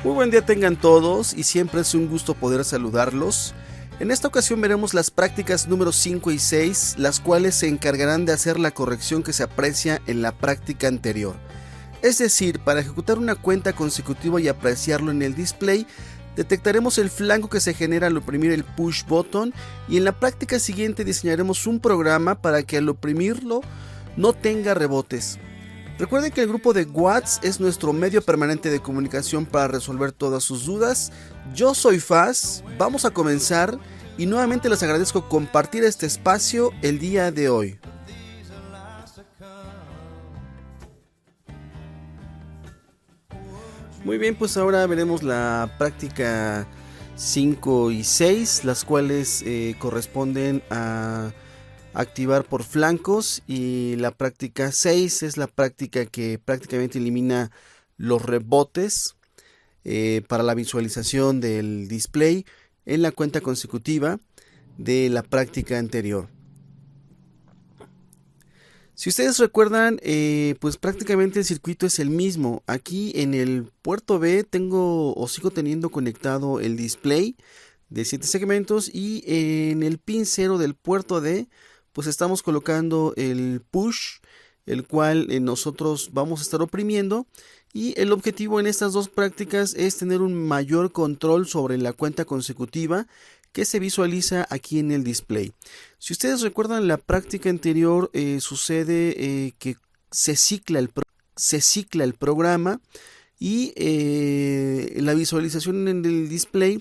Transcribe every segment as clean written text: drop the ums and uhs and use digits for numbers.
Muy buen día tengan todos y siempre es un gusto poder saludarlos. En esta ocasión veremos las prácticas número 5 y 6, las cuales se encargarán de hacer la corrección que se aprecia en la práctica anterior. Es decir, para ejecutar una cuenta consecutiva y apreciarlo en el display, detectaremos el flanco que se genera al oprimir el push button y en la práctica siguiente diseñaremos un programa para que al oprimirlo no tenga rebotes. Recuerden que el grupo de WhatsApp es nuestro medio permanente de comunicación para resolver todas sus dudas. Yo soy Faz, vamos a comenzar y nuevamente les agradezco compartir este espacio el día de hoy. Muy bien, pues ahora veremos la práctica 5 y 6, las cuales corresponden a activar por flancos, y la práctica 6 es la práctica que prácticamente elimina los rebotes para la visualización del display en la cuenta consecutiva de la práctica anterior. Si ustedes recuerdan, pues prácticamente el circuito es el mismo. Aquí en el puerto B sigo teniendo conectado el display de 7 segmentos, y en el pin 0 del puerto D pues estamos colocando el push, el cual nosotros vamos a estar oprimiendo, y el objetivo en estas dos prácticas es tener un mayor control sobre la cuenta consecutiva que se visualiza aquí en el display. Si ustedes recuerdan, la práctica anterior sucede que se cicla el programa, y la visualización en el display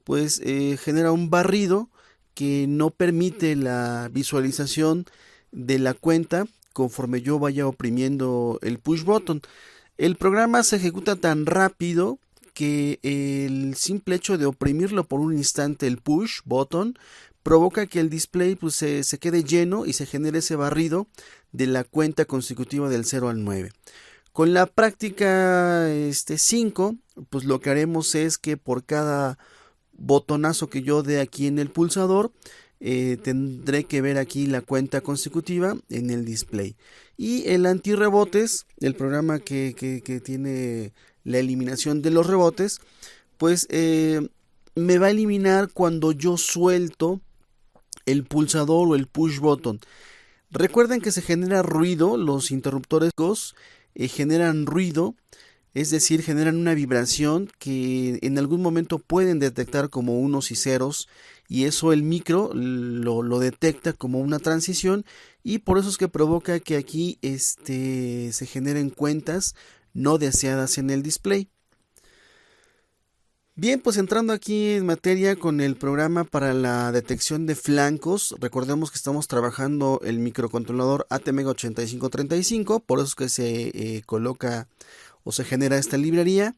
pues genera un barrido que no permite la visualización de la cuenta conforme yo vaya oprimiendo el push button. El programa se ejecuta tan rápido que el simple hecho de oprimirlo por un instante el push button provoca que el display pues, se quede lleno y se genere ese barrido de la cuenta consecutiva del 0 al 9. Con la práctica 5, pues lo que haremos es que por cada botonazo que yo dé aquí en el pulsador, tendré que ver aquí la cuenta consecutiva en el display. Y el antirrebotes, el programa que tiene la eliminación de los rebotes, pues me va a eliminar cuando yo suelto el pulsador o el push button. Recuerden que se genera ruido, los interruptores generan ruido. Es decir, generan una vibración que en algún momento pueden detectar como unos y ceros, y eso el micro lo detecta como una transición, y por eso es que provoca que aquí se generen cuentas no deseadas en el display. Bien, pues entrando aquí en materia con el programa para la detección de flancos, recordemos que estamos trabajando el microcontrolador ATmega8535, por eso es que se coloca o se genera esta librería.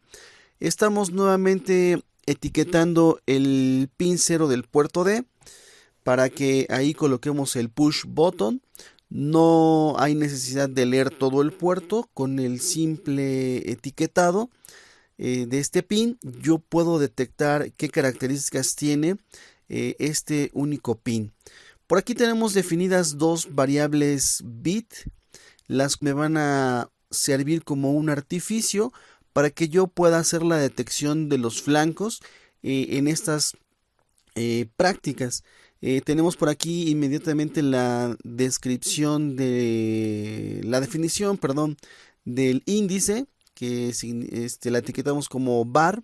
Estamos nuevamente etiquetando el pin 0 del puerto D para que ahí coloquemos el push button. No hay necesidad de leer todo el puerto. Con el simple etiquetado de este pin yo puedo detectar qué características tiene este único pin. Por aquí tenemos definidas dos variables bit, las que me van a servir como un artificio para que yo pueda hacer la detección de los flancos en estas prácticas. Tenemos por aquí inmediatamente la definición del índice, que la etiquetamos como bar,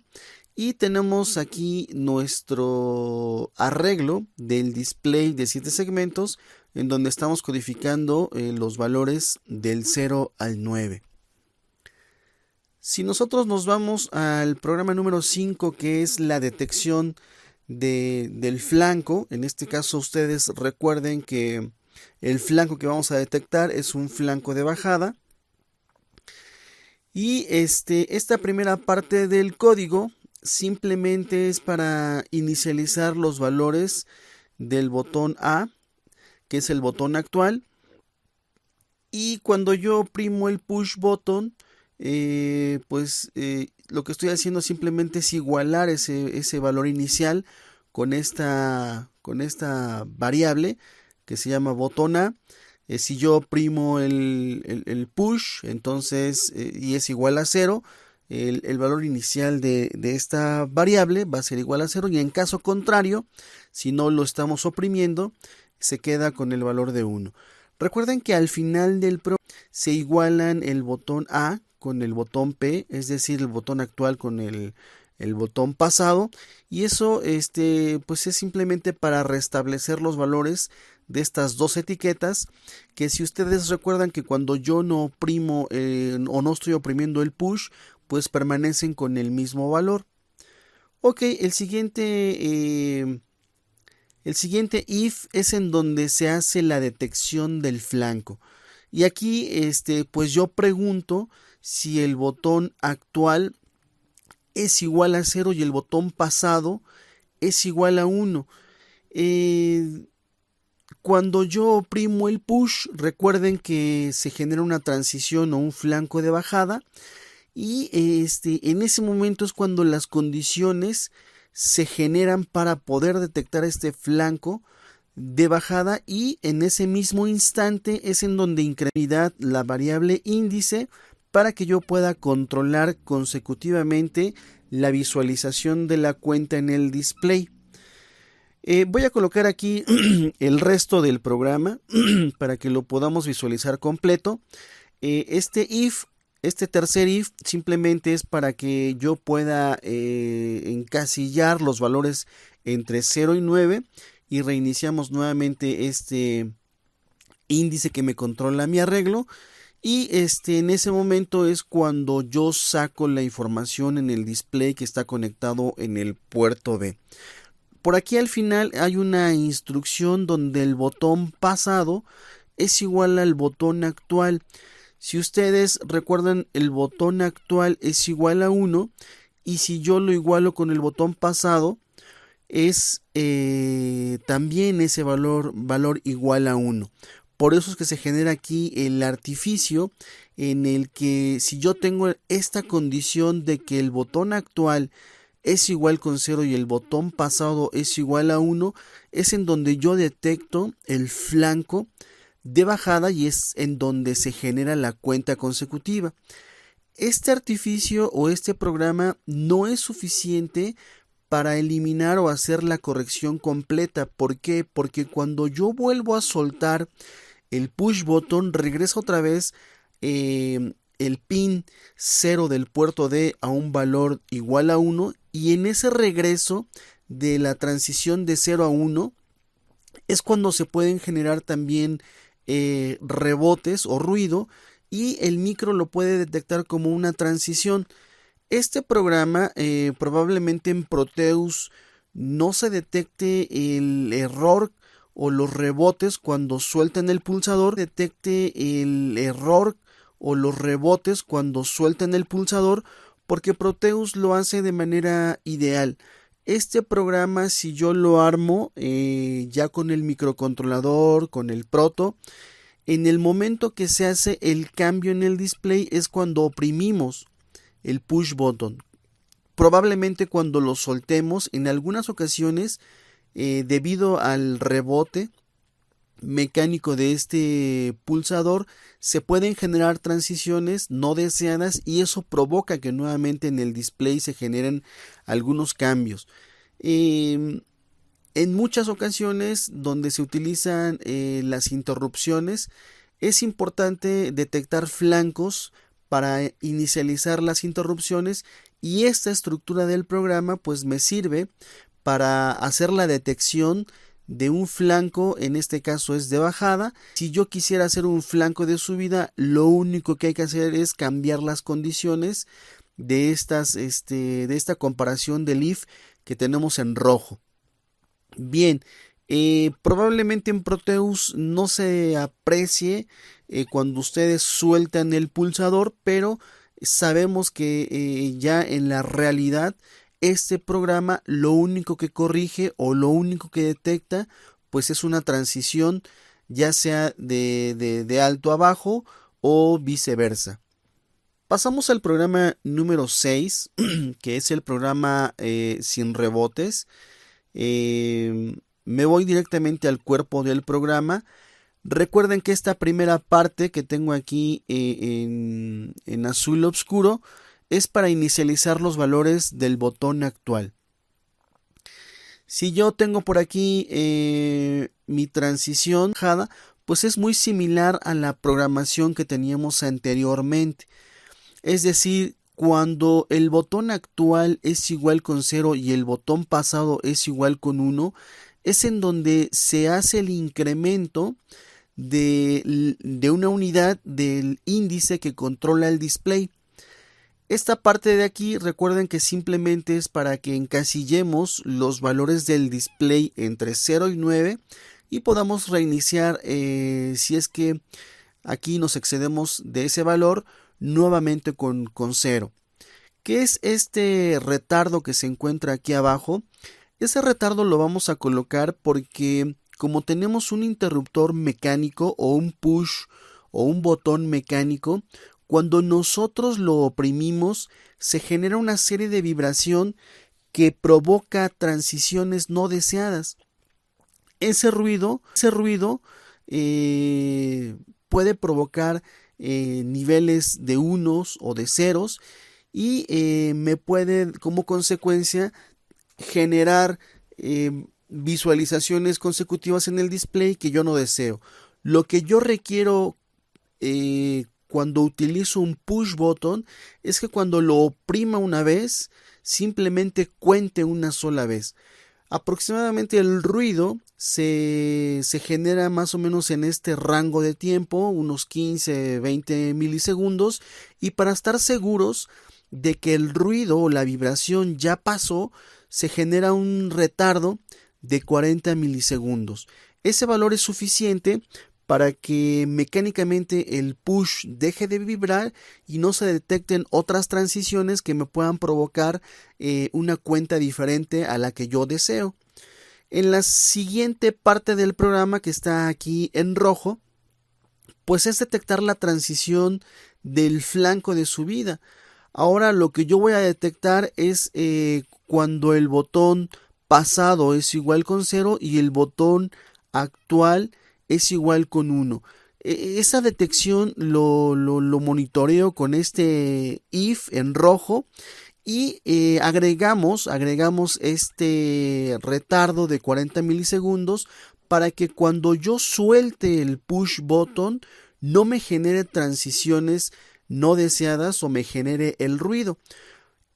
y tenemos aquí nuestro arreglo del display de 7 segmentos, en donde estamos codificando los valores del 0 al 9. Si nosotros nos vamos al programa número 5, que es la detección del flanco, en este caso ustedes recuerden que el flanco que vamos a detectar es un flanco de bajada, y esta primera parte del código simplemente es para inicializar los valores del botón A, que es el botón actual, y cuando yo oprimo el push button, lo que estoy haciendo simplemente es igualar ese valor inicial con esta variable que se llama botón A. Si yo oprimo el push, entonces y es igual a 0, el valor inicial de esta variable va a ser igual a 0, y en caso contrario, si no lo estamos oprimiendo, se queda con el valor de 1. Recuerden que al final del programa se igualan el botón A con el botón P, es decir, el botón actual con el botón pasado, y eso pues es simplemente para restablecer los valores de estas dos etiquetas, que si ustedes recuerdan que cuando yo no oprimo o no estoy oprimiendo el push, pues permanecen con el mismo valor. Ok, el siguiente if es en donde se hace la detección del flanco. Y aquí pues yo pregunto si el botón actual es igual a 0 y el botón pasado es igual a 1. Cuando yo oprimo el push, recuerden que se genera una transición o un flanco de bajada, y en ese momento es cuando las condiciones se generan para poder detectar este flanco de bajada, y en ese mismo instante es en donde incrementa la variable índice para que yo pueda controlar consecutivamente la visualización de la cuenta en el display. Voy a colocar aquí el resto del programa para que lo podamos visualizar completo. Este tercer if simplemente es para que yo pueda encasillar los valores entre 0 y 9, y reiniciamos nuevamente este índice que me controla mi arreglo, y en ese momento es cuando yo saco la información en el display que está conectado en el puerto B. Por aquí al final hay una instrucción donde el botón pasado es igual al botón actual. Si ustedes recuerdan, el botón actual es igual a 1, y si yo lo igualo con el botón pasado, es también ese valor igual a 1. Por eso es que se genera aquí el artificio en el que si yo tengo esta condición de que el botón actual es igual con 0 y el botón pasado es igual a 1, es en donde yo detecto el flanco de bajada, y es en donde se genera la cuenta consecutiva. Este artificio o este programa no es suficiente para eliminar o hacer la corrección completa. ¿Por qué? Porque cuando yo vuelvo a soltar el push button, regresa otra vez el pin 0 del puerto D a un valor igual a 1, y en ese regreso de la transición de 0 a 1 es cuando se pueden generar también rebotes o ruido, y el micro lo puede detectar como una transición. Este programa probablemente en Proteus no se detecte el error o los rebotes cuando sueltan el pulsador, porque Proteus lo hace de manera ideal. Este programa, si yo lo armo ya con el microcontrolador, con el Proto, en el momento que se hace el cambio en el display es cuando oprimimos el push button. Probablemente cuando lo soltemos, en algunas ocasiones, debido al rebote mecánico de este pulsador, se pueden generar transiciones no deseadas, y eso provoca que nuevamente en el display se generen algunos cambios. En muchas ocasiones donde se utilizan las interrupciones, es importante detectar flancos para inicializar las interrupciones, y esta estructura del programa pues me sirve para hacer la detección de un flanco, en este caso es de bajada. Si yo quisiera hacer un flanco de subida, lo único que hay que hacer es cambiar las condiciones de esta comparación del if que tenemos en rojo. Bien, probablemente en Proteus no se aprecie cuando ustedes sueltan el pulsador, pero sabemos que ya en la realidad este programa lo único que corrige o lo único que detecta pues es una transición, ya sea de alto a bajo o viceversa. Pasamos al programa número 6, que es el programa sin rebotes. Me voy directamente al cuerpo del programa. Recuerden que esta primera parte que tengo aquí en azul oscuro es para inicializar los valores del botón actual. Si yo tengo por aquí mi transición, pues es muy similar a la programación que teníamos anteriormente. Es decir, cuando el botón actual es igual con 0 y el botón pasado es igual con 1, es en donde se hace el incremento de una unidad del índice que controla el display. Esta parte de aquí, recuerden que simplemente es para que encasillemos los valores del display entre 0 y 9 y podamos reiniciar si es que aquí nos excedemos de ese valor nuevamente con 0. ¿Qué es este retardo que se encuentra aquí abajo? Ese retardo lo vamos a colocar porque como tenemos un interruptor mecánico o un push o un botón mecánico, cuando nosotros lo oprimimos se genera una serie de vibración que provoca transiciones no deseadas. Ese ruido puede provocar niveles de unos o de ceros y me puede como consecuencia generar visualizaciones consecutivas en el display que yo no deseo. Lo que yo requiero cuando utilizo un push button es que cuando lo oprima una vez, simplemente cuente una sola vez. Aproximadamente el ruido se genera más o menos en este rango de tiempo, unos 15-20 milisegundos, y para estar seguros de que el ruido o la vibración ya pasó, se genera un retardo de 40 milisegundos. Ese valor es suficiente para que mecánicamente el push deje de vibrar y no se detecten otras transiciones que me puedan provocar una cuenta diferente a la que yo deseo. En la siguiente parte del programa que está aquí en rojo, pues es detectar la transición del flanco de subida. Ahora lo que yo voy a detectar es cuando el botón pasado es igual con 0 y el botón actual es igual con 1. Esa detección lo monitoreo con este if en rojo y agregamos este retardo de 40 milisegundos para que cuando yo suelte el push button no me genere transiciones no deseadas o me genere el ruido.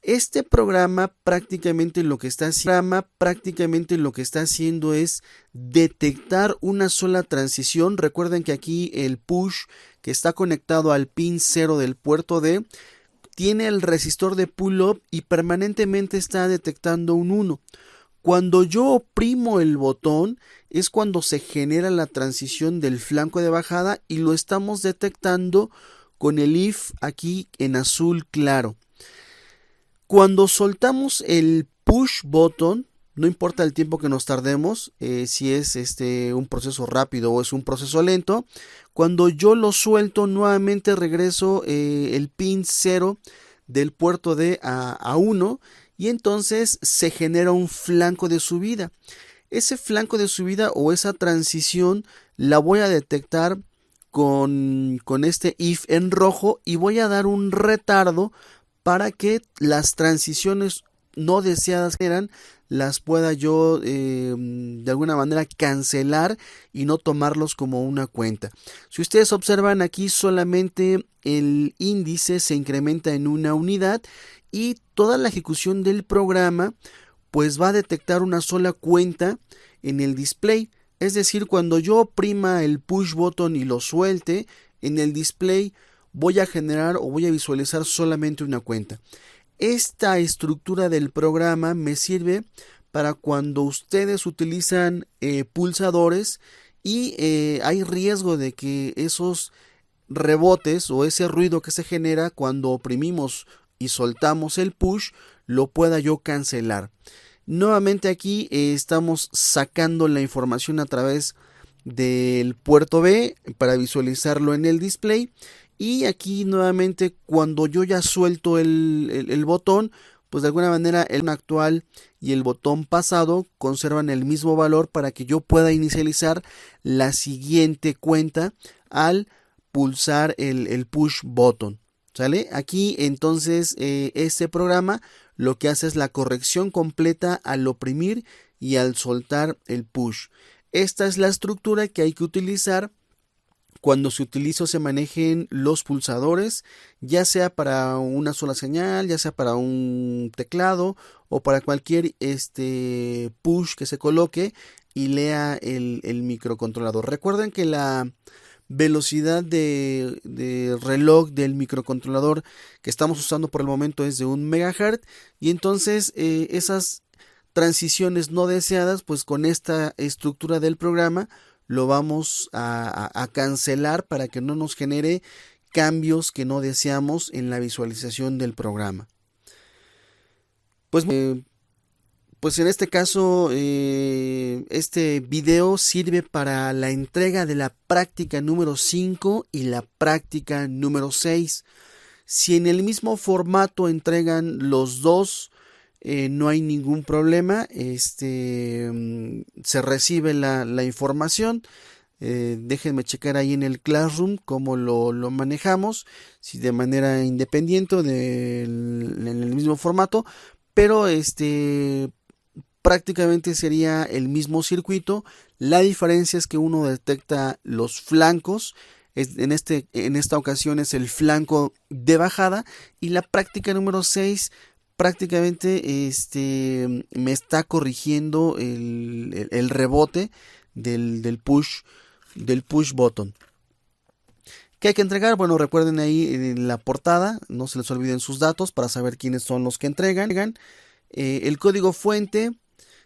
Este programa prácticamente lo que está haciendo es detectar una sola transición. Recuerden que aquí el push que está conectado al pin 0 del puerto D tiene el resistor de pull-up y permanentemente está detectando un 1. Cuando yo oprimo el botón es cuando se genera la transición del flanco de bajada y lo estamos detectando con el if aquí en azul claro. Cuando soltamos el push button, no importa el tiempo que nos tardemos, si es un proceso rápido o es un proceso lento, cuando yo lo suelto nuevamente regreso el pin 0 del puerto D a 1 y entonces se genera un flanco de subida. Ese flanco de subida o esa transición la voy a detectar con este if en rojo y voy a dar un retardo para que las transiciones no deseadas que eran las pueda yo de alguna manera cancelar y no tomarlos como una cuenta. Si ustedes observan aquí solamente el índice se incrementa en una unidad y toda la ejecución del programa pues va a detectar una sola cuenta en el display. Es decir, cuando yo oprima el push button y lo suelte en el display voy a generar o voy a visualizar solamente una cuenta. Esta estructura del programa me sirve para cuando ustedes utilizan pulsadores y hay riesgo de que esos rebotes o ese ruido que se genera cuando oprimimos y soltamos el push lo pueda yo cancelar. Nuevamente aquí estamos sacando la información a través del puerto B para visualizarlo en el display. Y aquí nuevamente cuando yo ya suelto el botón, pues de alguna manera el botón actual y el botón pasado conservan el mismo valor para que yo pueda inicializar la siguiente cuenta al pulsar el push button. ¿Sale? Aquí entonces este programa lo que hace es la corrección completa al oprimir y al soltar el push. Esta es la estructura que hay que utilizar cuando se utiliza o se manejen los pulsadores, ya sea para una sola señal, ya sea para un teclado o para cualquier push que se coloque y lea el microcontrolador. Recuerden que la velocidad de reloj del microcontrolador que estamos usando por el momento es de 1 MHz y entonces esas transiciones no deseadas, pues con esta estructura del programa lo vamos a cancelar para que no nos genere cambios que no deseamos en la visualización del programa. Pues en este caso, este video sirve para la entrega de la práctica número 5 y la práctica número 6. Si en el mismo formato entregan los dos, no hay ningún problema. Se recibe la información. Déjenme checar ahí en el Classroom cómo lo manejamos, si de manera independiente o en el mismo formato, pero prácticamente sería el mismo circuito. La diferencia es que uno detecta los flancos, en esta ocasión es el flanco de bajada, y la práctica número 6 prácticamente me está corrigiendo el rebote del push button. ¿Qué hay que entregar? Bueno, recuerden ahí en la portada, no se les olviden sus datos para saber quiénes son los que entregan. El código fuente,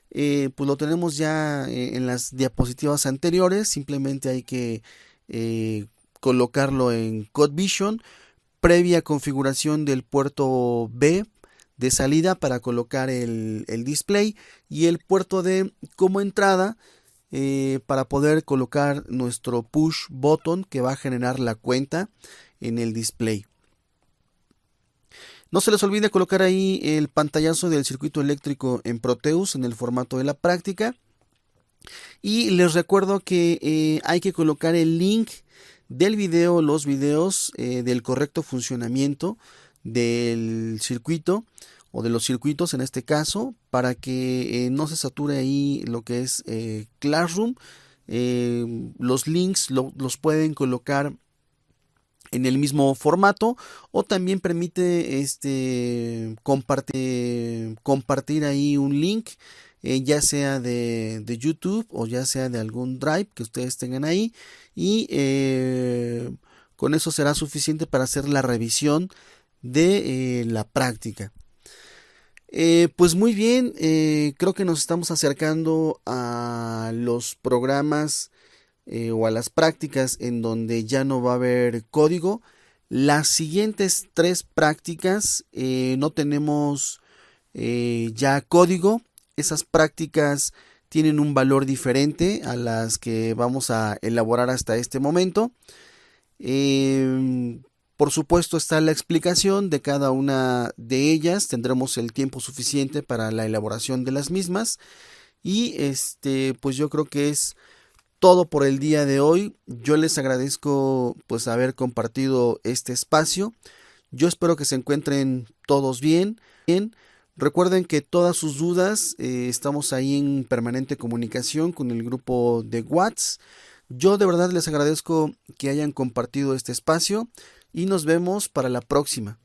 pues lo tenemos ya en las diapositivas anteriores. Simplemente hay que colocarlo en CodeVision, previa configuración del puerto B de salida para colocar el display, y el puerto D como entrada para poder colocar nuestro push button que va a generar la cuenta en el display. No se les olvide colocar ahí el pantallazo del circuito eléctrico en Proteus en el formato de la práctica. Y les recuerdo que hay que colocar el link del video, los videos del correcto funcionamiento del circuito o de los circuitos en este caso, para que no se sature ahí lo que es Classroom. Los links los pueden colocar en el mismo formato, o también permite compartir ahí un link, ya sea de YouTube o ya sea de algún Drive que ustedes tengan ahí, y con eso será suficiente para hacer la revisión de la práctica. Pues muy bien, creo que nos estamos acercando a los programas o a las prácticas en donde ya no va a haber código. Las siguientes 3 prácticas no tenemos ya código. Esas prácticas tienen un valor diferente a las que vamos a elaborar hasta este momento. Por supuesto está la explicación de cada una de ellas. Tendremos el tiempo suficiente para la elaboración de las mismas. Y pues yo creo que es todo por el día de hoy. Yo les agradezco pues haber compartido este espacio. Yo espero que se encuentren todos bien. Recuerden que todas sus dudas estamos ahí en permanente comunicación con el grupo de WhatsApp. Yo de verdad les agradezco que hayan compartido este espacio y nos vemos para la próxima.